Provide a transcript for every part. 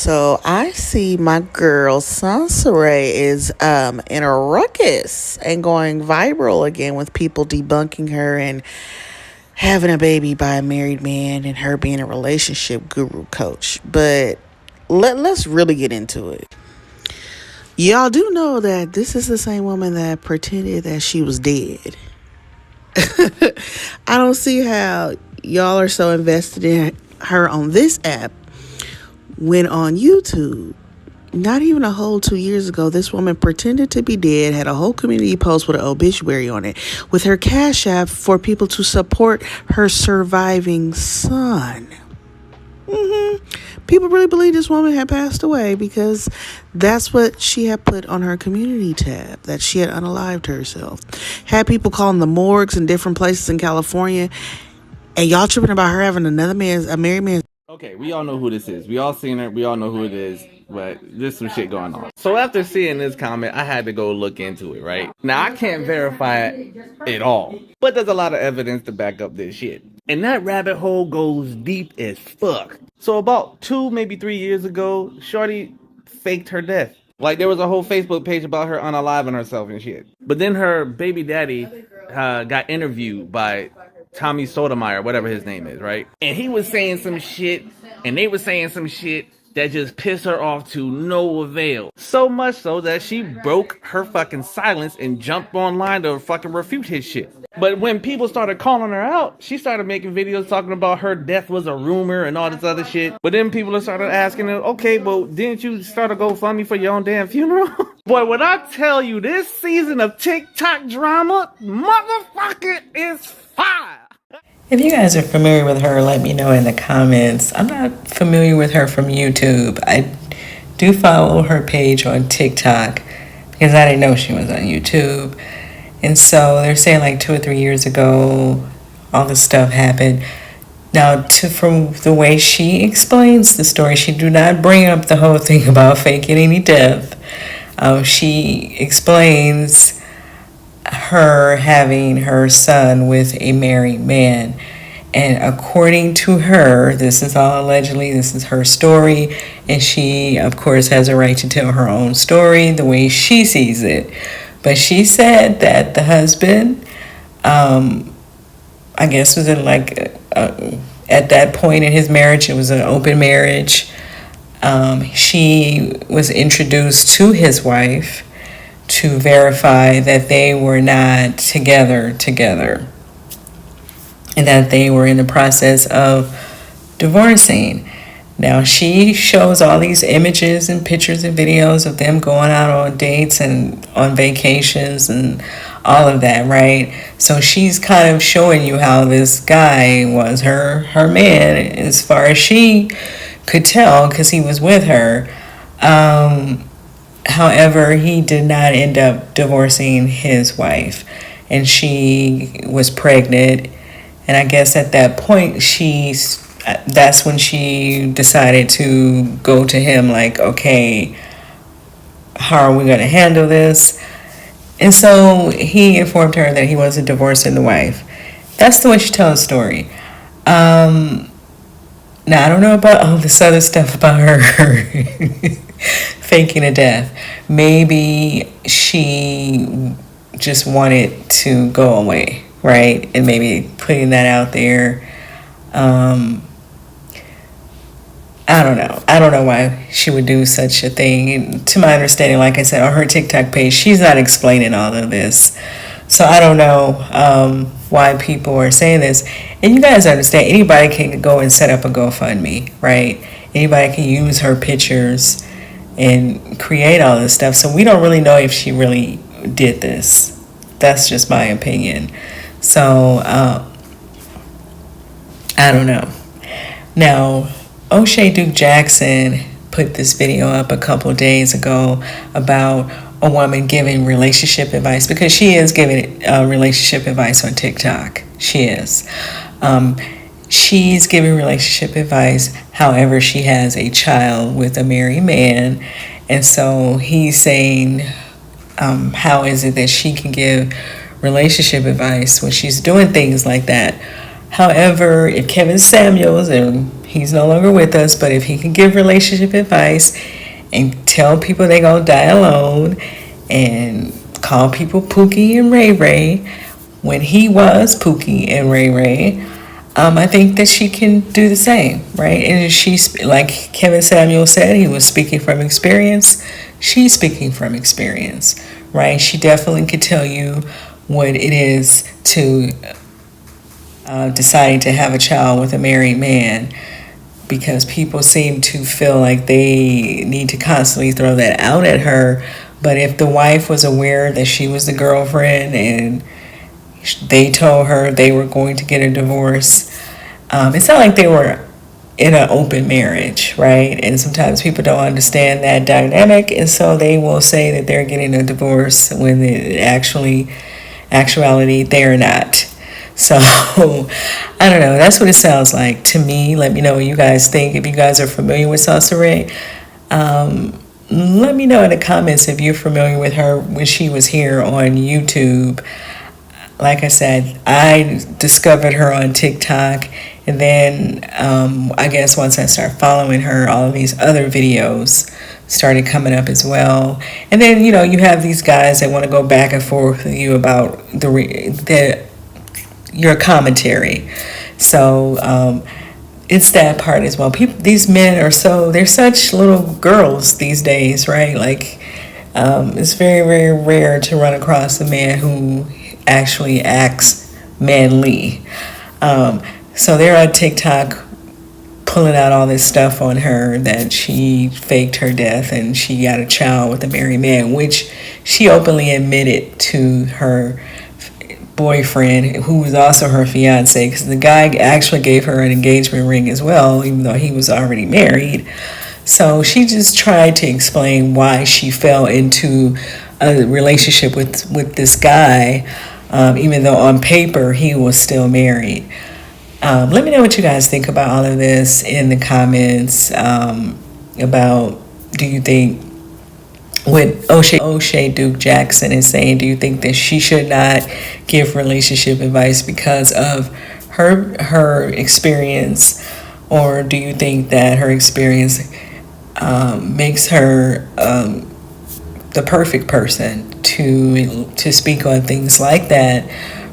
So I see my girl Sansaray is in a ruckus and going viral again with people debunking her and having a baby by a married man and her being a relationship guru coach. But let's really get into it. Y'all do know that this is the same woman that pretended that she was dead. I don't see how y'all are so invested in her on this app when on YouTube, not even a whole 2 years ago, this woman pretended to be dead, had a whole community post with an obituary on it, with her Cash App for people to support her surviving son. People really believe this woman had passed away because that's what she had put on her community tab, that she had unalived herself. Had people calling the morgues in different places in California, and y'all tripping about her having a married man. Okay, we all know who this is. We all seen her. We all know who it is. But there's some shit going on. So after seeing this comment, I had to go look into it, right? Now, I can't verify it all. But there's a lot of evidence to back up this shit. And that rabbit hole goes deep as fuck. So about 2, maybe 3 years ago, Shorty faked her death. Like, there was a whole Facebook page about her unaliving herself and shit. But then her baby daddy got interviewed by Tommy Sotomayor, whatever his name is, right? And he was saying some shit, and they were saying some shit that just pissed her off to no avail. So much so that she broke her fucking silence and jumped online to fucking refute his shit. But when people started calling her out, she started making videos talking about her death was a rumor and all this other shit. But then people started asking her, okay, well, didn't you start a GoFundMe for your own damn funeral? Boy, when I tell you this season of TikTok drama, motherfucker is fire. If you guys are familiar with her, let me know in the comments. I'm not familiar with her from YouTube. I do follow her page on TikTok because I didn't know she was on YouTube. And so they're saying like 2 or 3 years ago, all this stuff happened. Now, from the way she explains the story, she do not bring up the whole thing about faking any death. She explains her having her son with a married man. And according to her, this is all allegedly, this is her story. And she, of course, has a right to tell her own story the way she sees it. But she said that the husband, I guess, was in at that point in his marriage, it was an open marriage. She was introduced to his wife to verify that they were not together, and that they were in the process of divorcing. Now, she shows all these images and pictures and videos of them going out on dates and on vacations and all of that, right? So she's kind of showing you how this guy was her man, as far as she could tell, because he was with her. However, he did not end up divorcing his wife, and she was pregnant. And I guess at that point, that's when she decided to go to him like, okay, how are we going to handle this? And so he informed her that he wasn't divorcing the wife. That's the way she tells the story. Now, I don't know about all this other stuff about her faking a death. Maybe she just wanted to go away, right? And maybe putting that out there. I don't know. I don't know why she would do such a thing. And to my understanding, like I said, on her TikTok page, she's not explaining all of this. So I don't know why people are saying this. And you guys understand, anybody can go and set up a GoFundMe, right? Anybody can use her pictures and create all this stuff. So we don't really know if she really did this. That's just my opinion. So I don't know. Now, O'Shea Duke Jackson put this video up a couple of days ago about a woman giving relationship advice, because she is giving relationship advice on TikTok. She is. She's giving relationship advice. However, she has a child with a married man. And so he's saying, how is it that she can give relationship advice when she's doing things like that? However, if Kevin Samuels and He's no longer with us, but if he can give relationship advice and tell people they gonna die alone and call people Pookie and Ray Ray when he was Pookie and Ray Ray, I think that she can do the same, right? And she's, like Kevin Samuel said, he was speaking from experience. She's speaking from experience, right? She definitely could tell you what it is to deciding to have a child with a married man, because people seem to feel like they need to constantly throw that out at her. But if the wife was aware that she was the girlfriend and they told her they were going to get a divorce, it's not like they were in an open marriage, right? And sometimes people don't understand that dynamic, and so they will say that they're getting a divorce when actuality they're not. So I don't know, that's what it sounds like to me. Let me know what you guys think. If you guys are familiar with Sauce, let me know in the comments if you're familiar with her when she was here on YouTube. Like I said, I discovered her on TikTok, and then I guess once I started following her, all of these other videos started coming up as well. And then, you know, you have these guys that want to go back and forth with you about your commentary. So it's that part as well. These men they're such little girls these days, right? Like it's very, very rare to run across a man who actually acts manly. So they're on TikTok pulling out all this stuff on her that she faked her death and she got a child with a married man, which she openly admitted to her boyfriend, who was also her fiance, because the guy actually gave her an engagement ring as well, even though he was already married. So she just tried to explain why she fell into a relationship with this guy, even though on paper he was still married. Let me know what you guys think about all of this in the comments. About, do you think what O'Shea Duke Jackson is saying, do you think that she should not give relationship advice because of her experience, or do you think that her experience makes her the perfect person to speak on things like that,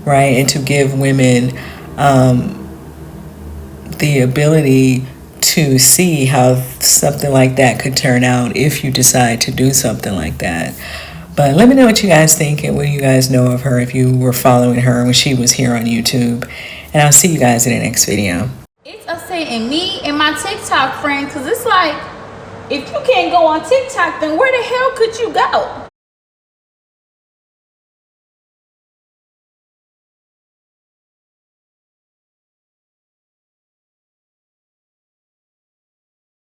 right? And to give women the ability to see how something like that could turn out if you decide to do something like that. But let me know what you guys think and what you guys know of her if you were following her when she was here on YouTube. And I'll see you guys in the next video. It's upsetting me and my TikTok friend, because it's like, if you can't go on TikTok, then where the hell could you go?